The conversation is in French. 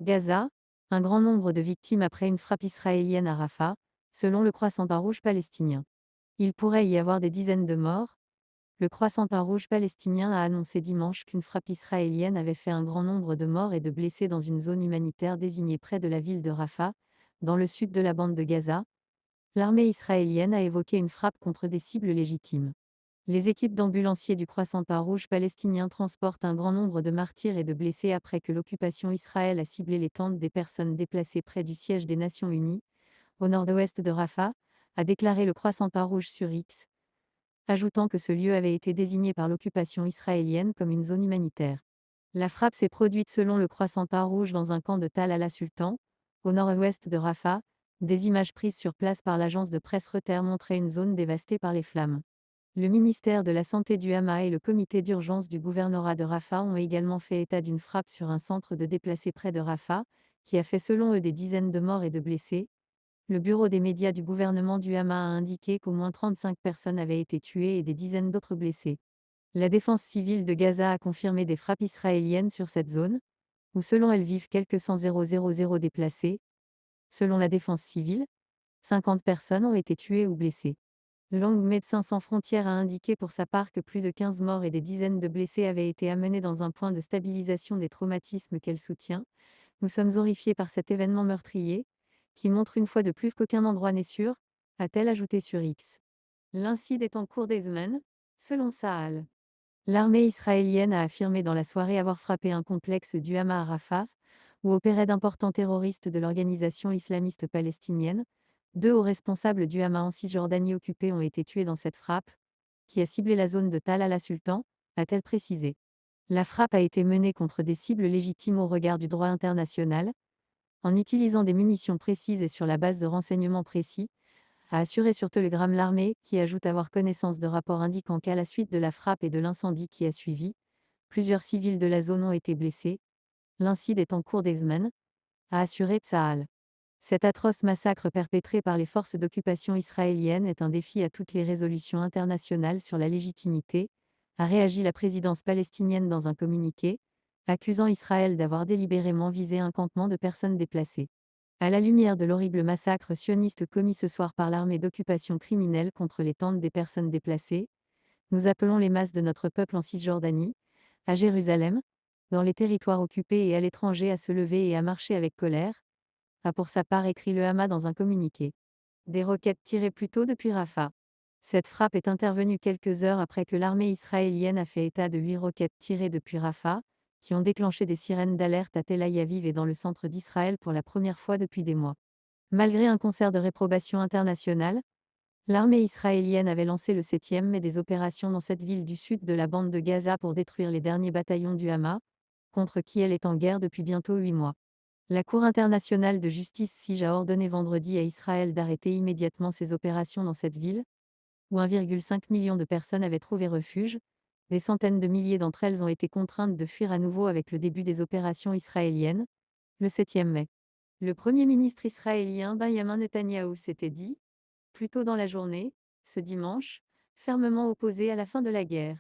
Gaza, un grand nombre de victimes après une frappe israélienne à Rafah, selon le Croissant-Rouge palestinien. Il pourrait y avoir des dizaines de morts. Le Croissant-Rouge palestinien a annoncé dimanche qu'une frappe israélienne avait fait un grand nombre de morts et de blessés dans une zone humanitaire désignée près de la ville de Rafah, dans le sud de la bande de Gaza. L'armée israélienne a évoqué une frappe contre des cibles légitimes. Les équipes d'ambulanciers du Croissant-Rouge palestinien transportent un grand nombre de martyrs et de blessés après que l'occupation Israël a ciblé les tentes des personnes déplacées près du siège des Nations Unies, au nord-ouest de Rafah, a déclaré le Croissant-Rouge sur X, ajoutant que ce lieu avait été désigné par l'occupation israélienne comme une zone humanitaire. La frappe s'est produite selon le Croissant-Rouge dans un camp de Tal al-Sultan, au nord-ouest de Rafah. Des images prises sur place par l'agence de presse Reuters montraient une zone dévastée par les flammes. Le ministère de la Santé du Hamas et le comité d'urgence du gouvernorat de Rafah ont également fait état d'une frappe sur un centre de déplacés près de Rafah, qui a fait selon eux des dizaines de morts et de blessés. Le bureau des médias du gouvernement du Hamas a indiqué qu'au moins 35 personnes avaient été tuées et des dizaines d'autres blessées. La défense civile de Gaza a confirmé des frappes israéliennes sur cette zone, où selon elle vivent quelques 100 déplacés. Selon la défense civile, 50 personnes ont été tuées ou blessées. L'ONG Médecins sans frontières a indiqué pour sa part que plus de 15 morts et des dizaines de blessés avaient été amenés dans un point de stabilisation des traumatismes qu'elle soutient. Nous sommes horrifiés par cet événement meurtrier, qui montre une fois de plus qu'aucun endroit n'est sûr, a-t-elle ajouté sur X. L'incident est en cours des semaines, selon Tsahal. L'armée israélienne a affirmé dans la soirée avoir frappé un complexe du Hamas à Rafah, où opéraient d'importants terroristes de l'organisation islamiste palestinienne. 2 hauts responsables du Hamas en Cisjordanie occupée ont été tués dans cette frappe, qui a ciblé la zone de Tal al-Sultan, a-t-elle précisé. La frappe a été menée contre des cibles légitimes au regard du droit international, en utilisant des munitions précises et sur la base de renseignements précis, a assuré sur Telegram l'armée, qui ajoute avoir connaissance de rapports indiquant qu'à la suite de la frappe et de l'incendie qui a suivi, plusieurs civils de la zone ont été blessés. L'incident est en cours des semaines, a assuré Tsahal. Cet atroce massacre perpétré par les forces d'occupation israéliennes est un défi à toutes les résolutions internationales sur la légitimité, a réagi la présidence palestinienne dans un communiqué, accusant Israël d'avoir délibérément visé un campement de personnes déplacées. À la lumière de l'horrible massacre sioniste commis ce soir par l'armée d'occupation criminelle contre les tentes des personnes déplacées, nous appelons les masses de notre peuple en Cisjordanie, à Jérusalem, dans les territoires occupés et à l'étranger à se lever et à marcher avec colère, a pour sa part écrit le Hamas dans un communiqué. Des roquettes tirées plus tôt depuis Rafah. Cette frappe est intervenue quelques heures après que l'armée israélienne a fait état de 8 roquettes tirées depuis Rafah, qui ont déclenché des sirènes d'alerte à Tel Aviv et dans le centre d'Israël pour la première fois depuis des mois. Malgré un concert de réprobation internationale, l'armée israélienne avait lancé le 7e mai des opérations dans cette ville du sud de la bande de Gaza pour détruire les derniers bataillons du Hamas, contre qui elle est en guerre depuis bientôt 8 mois. La Cour internationale de justice CIJ a ordonné vendredi à Israël d'arrêter immédiatement ses opérations dans cette ville, où 1,5 million de personnes avaient trouvé refuge. Des centaines de milliers d'entre elles ont été contraintes de fuir à nouveau avec le début des opérations israéliennes, le 7e mai. Le Premier ministre israélien Benjamin Netanyahou s'était dit, plus tôt dans la journée, ce dimanche, fermement opposé à la fin de la guerre.